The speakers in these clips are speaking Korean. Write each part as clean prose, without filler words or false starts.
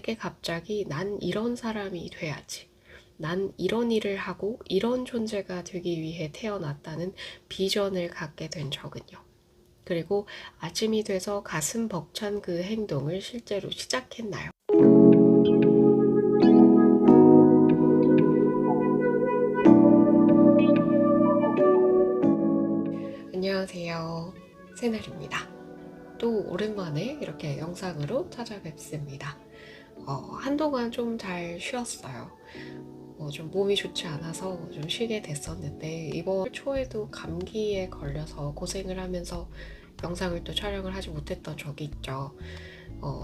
게 갑자기 난 이런 사람이 돼야지. 난 이런 일을 하고 이런 존재가 되기 위해 태어났다는 비전을 갖게 된 적은요. 그리고 아침이 돼서 가슴 벅찬 그 행동을 실제로 시작했나요? 안녕하세요. 새날입니다. 또 오랜만에 이렇게 영상으로 찾아뵙습니다. 한동안 좀 잘 쉬었어요. 좀 몸이 좋지 않아서 좀 쉬게 됐었는데 이번 초에도 감기에 걸려서 고생을 하면서 영상을 또 촬영을 하지 못했던 적이 있죠.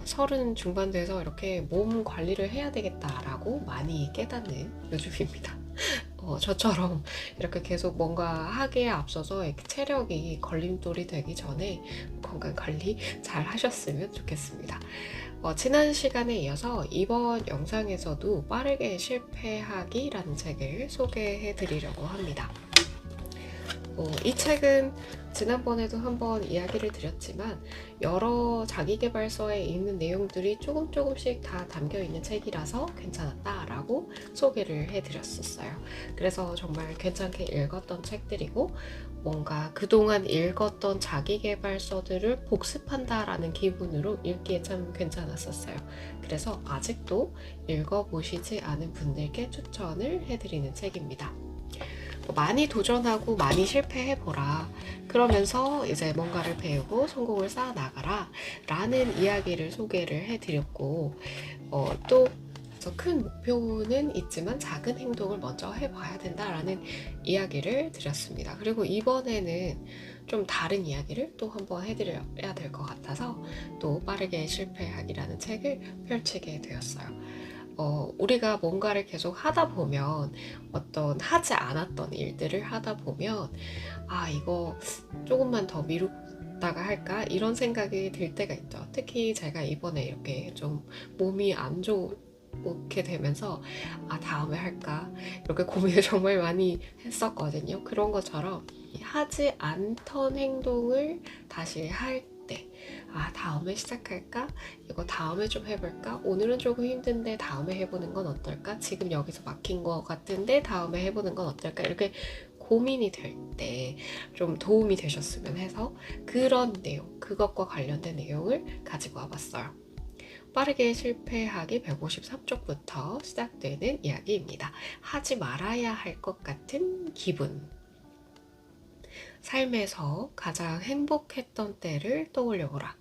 30 중반 돼서 이렇게 몸 관리를 해야 되겠다라고 많이 깨닫는 요즘입니다. 저처럼 이렇게 계속 뭔가 하기에 앞서서 이렇게 체력이 걸림돌이 되기 전에 건강 관리 잘 하셨으면 좋겠습니다. 지난 시간에 이어서 이번 영상에서도 빠르게 실패하기라는 책을 소개해 드리려고 합니다. 이 책은 지난번에도 한번 이야기를 드렸지만 여러 자기계발서에 있는 내용들이 조금씩 다 담겨있는 책이라서 괜찮았다라고 소개를 해드렸었어요. 그래서 정말 괜찮게 읽었던 책들이고 뭔가 그동안 읽었던 자기계발서들을 복습한다라는 기분으로 읽기에 참 괜찮았었어요. 그래서 아직도 읽어보시지 않은 분들께 추천을 해드리는 책입니다. 많이 도전하고 많이 실패해보라. 그러면서 이제 뭔가를 배우고 성공을 쌓아 나가라. 라는 이야기를 소개를 해드렸고, 또 큰 목표는 있지만 작은 행동을 먼저 해봐야 된다라는 이야기를 드렸습니다. 그리고 이번에는 좀 다른 이야기를 또 한번 해드려야 될 것 같아서 또 빠르게 실패하기라는 책을 펼치게 되었어요. 우리가 뭔가를 계속 하다 보면 어떤 하지 않았던 일들을 하다 보면 이거 조금만 더 미루다가 할까? 이런 생각이 들 때가 있죠. 특히 제가 이번에 이렇게 좀 몸이 안 좋게 되면서 다음에 할까? 이렇게 고민을 정말 많이 했었거든요. 그런 것처럼 하지 않던 행동을 다시 할 때, 다음에 시작할까? 이거 다음에 좀 해볼까? 오늘은 조금 힘든데 다음에 해보는 건 어떨까? 지금 여기서 막힌 것 같은데 다음에 해보는 건 어떨까? 이렇게 고민이 될 때 좀 도움이 되셨으면 해서 그런 내용, 그것과 관련된 내용을 가지고 와봤어요. 빠르게 실패하기 153쪽부터 시작되는 이야기입니다. 하지 말아야 할 것 같은 기분. 삶에서 가장 행복했던 때를 떠올려보라.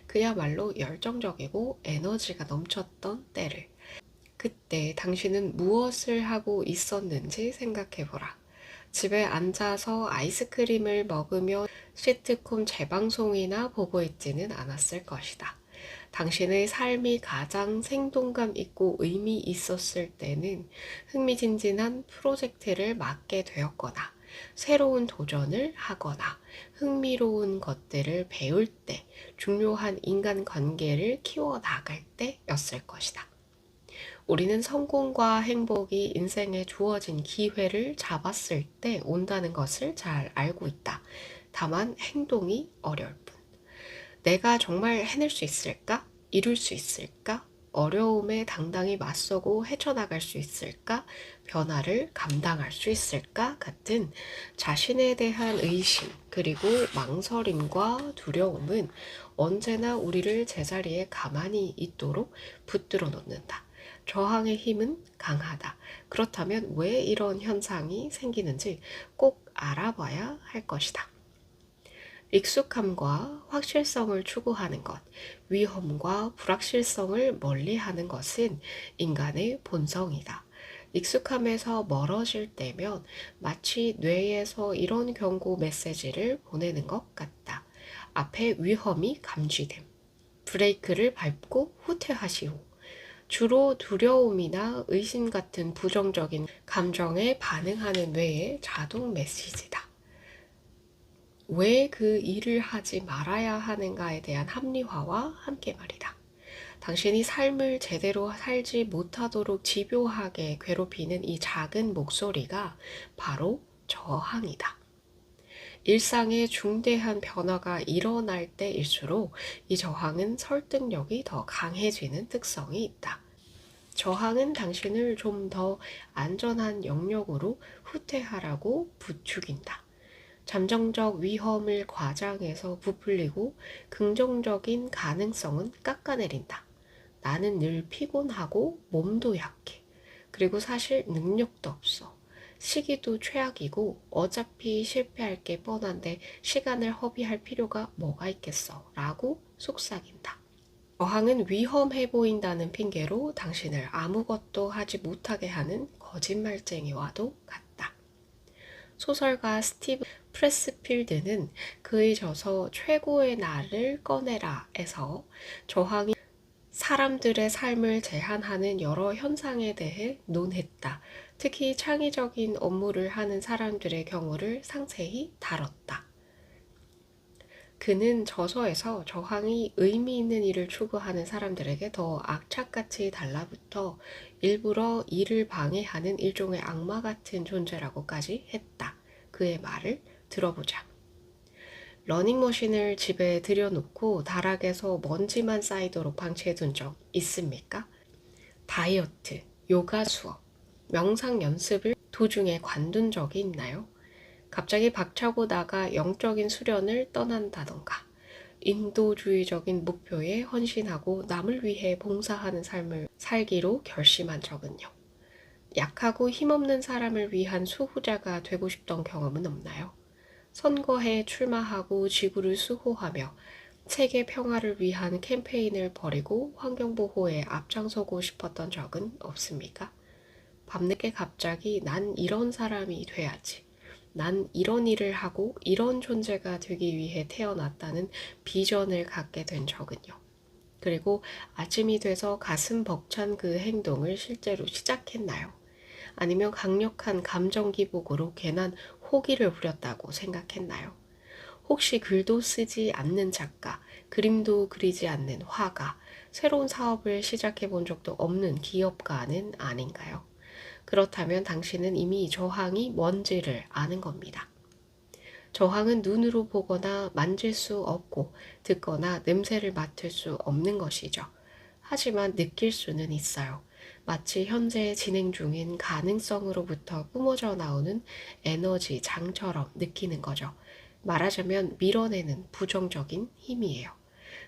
그야말로 열정적이고 에너지가 넘쳤던 때를. 그때 당신은 무엇을 하고 있었는지 생각해보라. 집에 앉아서 아이스크림을 먹으며 시트콤 재방송이나 보고 있지는 않았을 것이다. 당신의 삶이 가장 생동감 있고 의미 있었을 때는 흥미진진한 프로젝트를 맡게 되었거나 새로운 도전을 하거나 흥미로운 것들을 배울 때, 중요한 인간관계를 키워나갈 때였을 것이다. 우리는 성공과 행복이 인생에 주어진 기회를 잡았을 때 온다는 것을 잘 알고 있다. 다만 행동이 어려울 뿐. 내가 정말 해낼 수 있을까? 이룰 수 있을까? 어려움에 당당히 맞서고 헤쳐나갈 수 있을까? 변화를 감당할 수 있을까? 같은 자신에 대한 의심, 그리고 망설임과 두려움은 언제나 우리를 제자리에 가만히 있도록 붙들어 놓는다. 저항의 힘은 강하다. 그렇다면 왜 이런 현상이 생기는지 꼭 알아봐야 할 것이다. 익숙함과 확실성을 추구하는 것, 위험과 불확실성을 멀리하는 것은 인간의 본성이다. 익숙함에서 멀어질 때면 마치 뇌에서 이런 경고 메시지를 보내는 것 같다. 앞에 위험이 감지됨. 브레이크를 밟고 후퇴하시오. 주로 두려움이나 의심 같은 부정적인 감정에 반응하는 뇌의 자동 메시지다. 왜 그 일을 하지 말아야 하는가에 대한 합리화와 함께 말이다. 당신이 삶을 제대로 살지 못하도록 집요하게 괴롭히는 이 작은 목소리가 바로 저항이다. 일상에 중대한 변화가 일어날 때일수록 이 저항은 설득력이 더 강해지는 특성이 있다. 저항은 당신을 좀 더 안전한 영역으로 후퇴하라고 부추긴다. 잠정적 위험을 과장해서 부풀리고 긍정적인 가능성은 깎아내린다. 나는 늘 피곤하고 몸도 약해. 그리고 사실 능력도 없어. 시기도 최악이고 어차피 실패할 게 뻔한데 시간을 허비할 필요가 뭐가 있겠어 라고 속삭인다. 저항은 위험해 보인다는 핑계로 당신을 아무것도 하지 못하게 하는 거짓말쟁이와도 같다. 소설가 스티브 프레스필드는 그의 저서 최고의 나를 꺼내라에서 저항이 사람들의 삶을 제한하는 여러 현상에 대해 논했다. 특히 창의적인 업무를 하는 사람들의 경우를 상세히 다뤘다. 그는 저서에서 저항이 의미 있는 일을 추구하는 사람들에게 더 악착같이 달라붙어 일부러 이를 방해하는 일종의 악마 같은 존재라고까지 했다. 그의 말을 들어보자. 러닝머신을 집에 들여놓고 다락에서 먼지만 쌓이도록 방치해둔 적 있습니까? 다이어트, 요가 수업, 명상 연습을 도중에 관둔 적이 있나요? 갑자기 박차고 나가 영적인 수련을 떠난다던가 인도주의적인 목표에 헌신하고 남을 위해 봉사하는 삶을 살기로 결심한 적은요. 약하고 힘없는 사람을 위한 수호자가 되고 싶던 경험은 없나요? 선거에 출마하고 지구를 수호하며 세계 평화를 위한 캠페인을 벌이고 환경보호에 앞장서고 싶었던 적은 없습니까? 밤늦게 갑자기 난 이런 사람이 돼야지. 난 이런 일을 하고 이런 존재가 되기 위해 태어났다는 비전을 갖게 된 적은요. 그리고 아침이 돼서 가슴 벅찬 그 행동을 실제로 시작했나요? 아니면 강력한 감정 기복으로 괜한 호기를 부렸다고 생각했나요? 혹시 글도 쓰지 않는 작가, 그림도 그리지 않는 화가, 새로운 사업을 시작해 본 적도 없는 기업가는 아닌가요? 그렇다면 당신은 이미 저항이 뭔지를 아는 겁니다. 저항은 눈으로 보거나 만질 수 없고 듣거나 냄새를 맡을 수 없는 것이죠. 하지만 느낄 수는 있어요. 마치 현재 진행 중인 가능성으로부터 뿜어져 나오는 에너지 장처럼 느끼는 거죠. 말하자면 밀어내는 부정적인 힘이에요.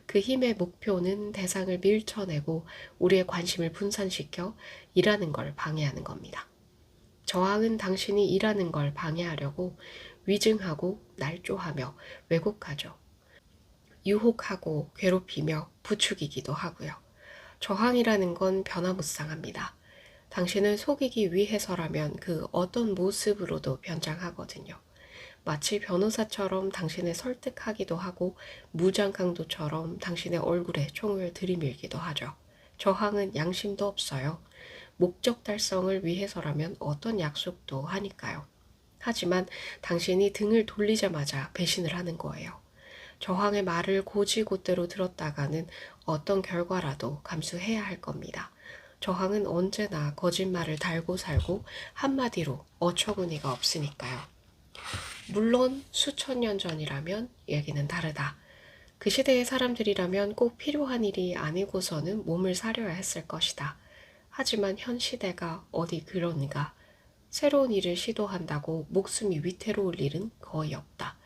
그 힘의 목표는 대상을 밀쳐내고 우리의 관심을 분산시켜 일하는 걸 방해하는 겁니다. 저항은 당신이 일하는 걸 방해하려고 위증하고 날조하며 왜곡하죠. 유혹하고 괴롭히며 부추기기도 하고요. 저항이라는 건 변화무쌍합니다. 당신을 속이기 위해서라면 그 어떤 모습으로도 변장하거든요. 마치 변호사처럼 당신을 설득하기도 하고 무장 강도처럼 당신의 얼굴에 총을 들이밀기도 하죠. 저항은 양심도 없어요. 목적 달성을 위해서라면 어떤 약속도 하니까요. 하지만 당신이 등을 돌리자마자 배신을 하는 거예요. 저항의 말을 곧이곧대로 들었다가는 어떤 결과라도 감수해야 할 겁니다. 저항은 언제나 거짓말을 달고 살고 한마디로 어처구니가 없으니까요. 물론 수천 년 전이라면 얘기는 다르다. 그 시대의 사람들이라면 꼭 필요한 일이 아니고서는 몸을 사려야 했을 것이다. 하지만 현 시대가 어디 그런가? 새로운 일을 시도한다고 목숨이 위태로울 일은 거의 없다.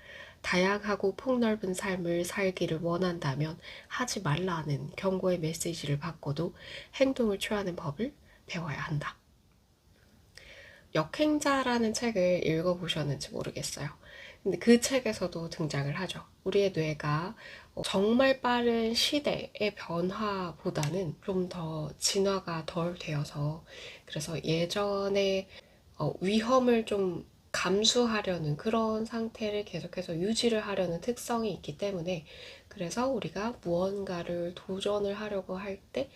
다양하고 폭넓은 삶을 살기를 원한다면 하지 말라는 경고의 메시지를 받고도 행동을 취하는 법을 배워야 한다. 역행자라는 책을 읽어보셨는지 모르겠어요. 근데 그 책에서도 등장을 하죠. 우리의 뇌가 정말 빠른 시대의 변화보다는 좀 더 진화가 덜 되어서 그래서 예전에 위험을 좀 감수하려는 그런 상태를 계속해서 유지를 하려는 특성이 있기 때문에 그래서 우리가 무언가를 도전을 하려고 할 때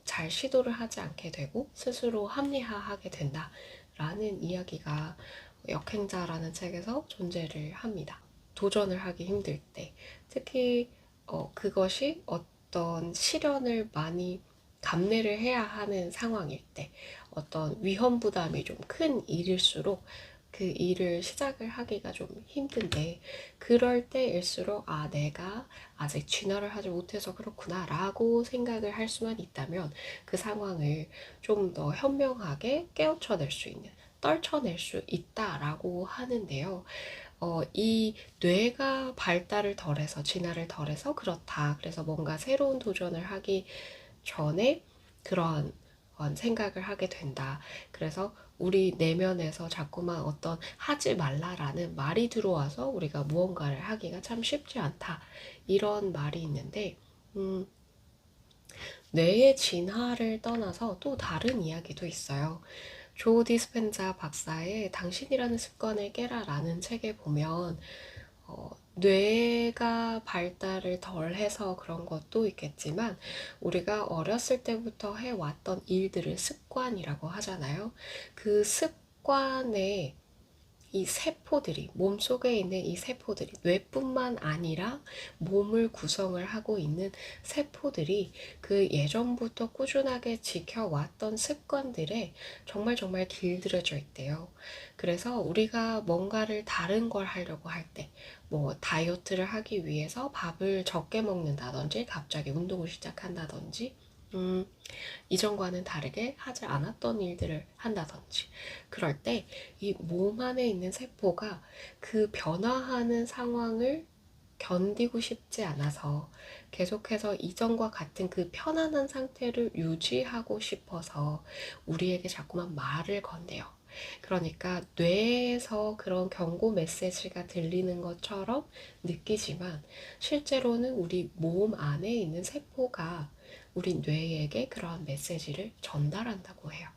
잘 시도를 하지 않게 되고 스스로 합리화하게 된다라는 이야기가 역행자라는 책에서 존재를 합니다. 도전을 하기 힘들 때 특히 그것이 어떤 시련을 많이 감내를 해야 하는 상황일 때 어떤 위험 부담이 좀 큰 일일수록 그 일을 시작을 하기가 좀 힘든데, 그럴 때일수록 아, 내가 아직 진화를 하지 못해서 그렇구나 라고 생각을 할 수만 있다면 그 상황을 좀 더 현명하게 깨우쳐낼 수 있는, 떨쳐낼 수 있다라고 하는데요. 이 뇌가 발달을 덜해서, 진화를 덜해서 그렇다. 그래서 뭔가 새로운 도전을 하기 전에 그런 생각을 하게 된다. 그래서 우리 내면에서 자꾸만 어떤 하지 말라라는 말이 들어와서 우리가 무언가를 하기가 참 쉽지 않다. 이런 말이 있는데, 뇌의 진화를 떠나서 또 다른 이야기도 있어요. 조 디스펜자 박사의 당신이라는 습관을 깨라라는 책에 보면 뇌가 발달을 덜 해서 그런 것도 있겠지만 우리가 어렸을 때부터 해왔던 일들을 습관이라고 하잖아요. 그 습관에 이 세포들이, 몸속에 있는 이 세포들이, 뇌뿐만 아니라 몸을 구성을 하고 있는 세포들이 그 예전부터 꾸준하게 지켜왔던 습관들에 정말 정말 길들여져 있대요. 그래서 우리가 뭔가를 다른 걸 하려고 할 때, 뭐 다이어트를 하기 위해서 밥을 적게 먹는다든지, 갑자기 운동을 시작한다든지, 이전과는 다르게 하지 않았던 일들을 한다든지, 그럴 때 이 몸 안에 있는 세포가 그 변화하는 상황을 견디고 싶지 않아서 계속해서 이전과 같은 그 편안한 상태를 유지하고 싶어서 우리에게 자꾸만 말을 건네요. 그러니까 뇌에서 그런 경고 메시지가 들리는 것처럼 느끼지만 실제로는 우리 몸 안에 있는 세포가 우리 뇌에게 그러한 메시지를 전달한다고 해요.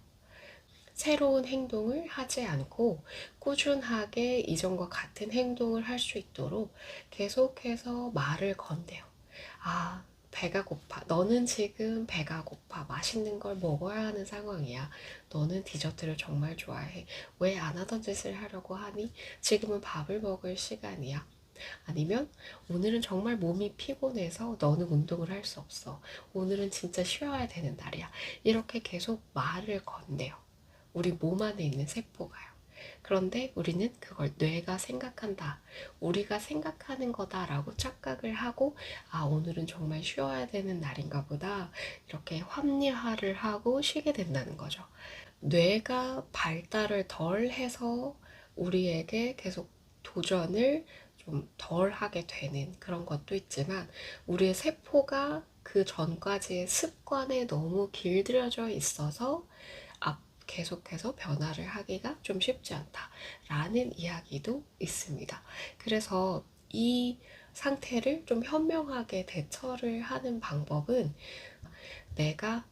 새로운 행동을 하지 않고 꾸준하게 이전과 같은 행동을 할 수 있도록 계속해서 말을 건대요. 아, 배가 고파. 너는 지금 배가 고파. 맛있는 걸 먹어야 하는 상황이야. 너는 디저트를 정말 좋아해. 왜 안 하던 짓을 하려고 하니? 지금은 밥을 먹을 시간이야. 아니면 오늘은 정말 몸이 피곤해서 너는 운동을 할 수 없어. 오늘은 진짜 쉬어야 되는 날이야. 이렇게 계속 말을 건네요. 우리 몸 안에 있는 세포가요. 그런데 우리는 그걸 뇌가 생각한다. 우리가 생각하는 거다라고 착각을 하고, 아, 오늘은 정말 쉬어야 되는 날인가 보다. 이렇게 합리화를 하고 쉬게 된다는 거죠. 뇌가 발달을 덜 해서 우리에게 계속 도전을 좀 덜 하게 되는 그런 것도 있지만, 우리의 세포가 그 전까지의 습관에 너무 길들여져 있어서 계속해서 변화를 하기가 좀 쉽지 않다라는 이야기도 있습니다. 그래서 이 상태를 좀 현명하게 대처를 하는 방법은 내가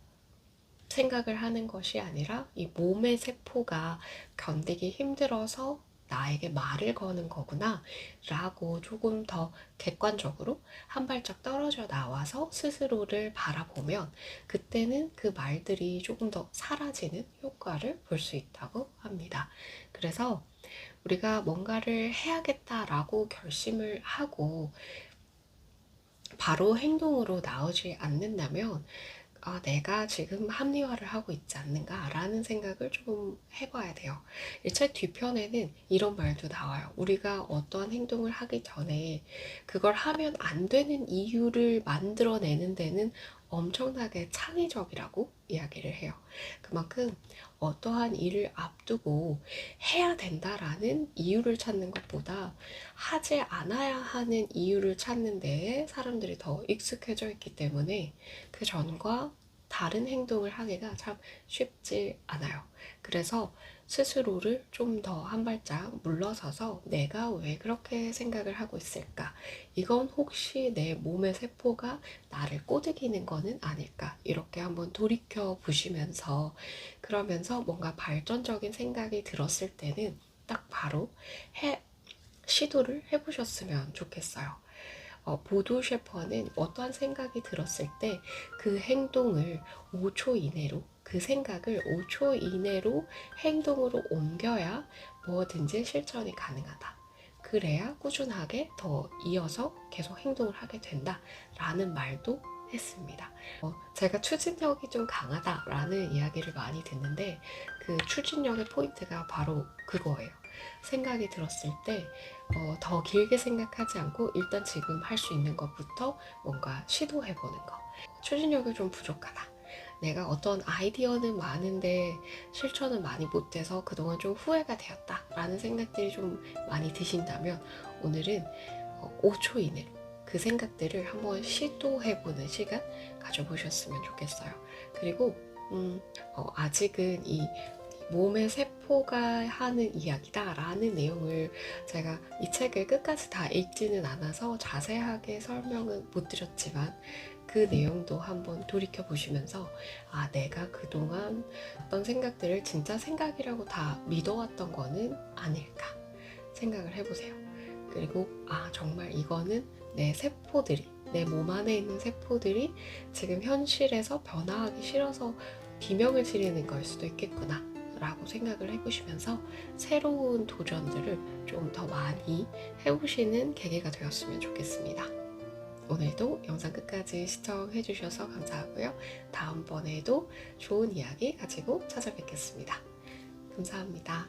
생각을 하는 것이 아니라 이 몸의 세포가 견디기 힘들어서 나에게 말을 거는 거구나 라고 조금 더 객관적으로 한 발짝 떨어져 나와서 스스로를 바라보면 그때는 그 말들이 조금 더 사라지는 효과를 볼 수 있다고 합니다. 그래서 우리가 뭔가를 해야겠다라고 결심을 하고 바로 행동으로 나오지 않는다면 내가 지금 합리화를 하고 있지 않는가라는 생각을 좀 해봐야 돼요. 이 책 뒤편에는 이런 말도 나와요. 우리가 어떠한 행동을 하기 전에 그걸 하면 안 되는 이유를 만들어내는 데는 엄청나게 창의적이라고 이야기를 해요. 그만큼 어떠한 일을 앞두고 해야 된다라는 이유를 찾는 것보다 하지 않아야 하는 이유를 찾는 데에 사람들이 더 익숙해져 있기 때문에 그 전과 다른 행동을 하기가 참 쉽지 않아요. 그래서 스스로를 좀 더 한 발짝 물러서서 내가 왜 그렇게 생각을 하고 있을까? 이건 혹시 내 몸의 세포가 나를 꼬드기는 거는 아닐까? 이렇게 한번 돌이켜 보시면서 그러면서 뭔가 발전적인 생각이 들었을 때는 딱 바로 시도를 해보셨으면 좋겠어요. 보도 셰퍼는 어떠한 생각이 들었을 때 그 행동을 5초 이내로, 그 생각을 5초 이내로 행동으로 옮겨야 뭐든지 실천이 가능하다. 그래야 꾸준하게 더 이어서 계속 행동을 하게 된다. 라는 말도 했습니다. 제가 추진력이 좀 강하다라는 이야기를 많이 듣는데 그 추진력의 포인트가 바로 그거예요. 생각이 들었을 때 더 길게 생각하지 않고 일단 지금 할 수 있는 것부터 뭔가 시도해보는 거. 추진력이 좀 부족하다. 내가 어떤 아이디어는 많은데 실천을 많이 못해서 그동안 좀 후회가 되었다 라는 생각들이 좀 많이 드신다면 오늘은 5초 이내로 그 생각들을 한번 시도해보는 시간 가져보셨으면 좋겠어요. 그리고 아직은 이 몸의 세포가 하는 이야기다 라는 내용을 제가 이 책을 끝까지 다 읽지는 않아서 자세하게 설명은 못 드렸지만 그 내용도 한번 돌이켜 보시면서 내가 그동안 어떤 생각들을 진짜 생각이라고 다 믿어왔던 거는 아닐까 생각을 해보세요. 그리고 정말 이거는 내 세포들이, 내 몸 안에 있는 세포들이 지금 현실에서 변화하기 싫어서 비명을 지르는 걸 수도 있겠구나 라고 생각을 해보시면서 새로운 도전들을 좀 더 많이 해보시는 계기가 되었으면 좋겠습니다. 오늘도 영상 끝까지 시청해주셔서 감사하고요. 다음번에도 좋은 이야기 가지고 찾아뵙겠습니다. 감사합니다.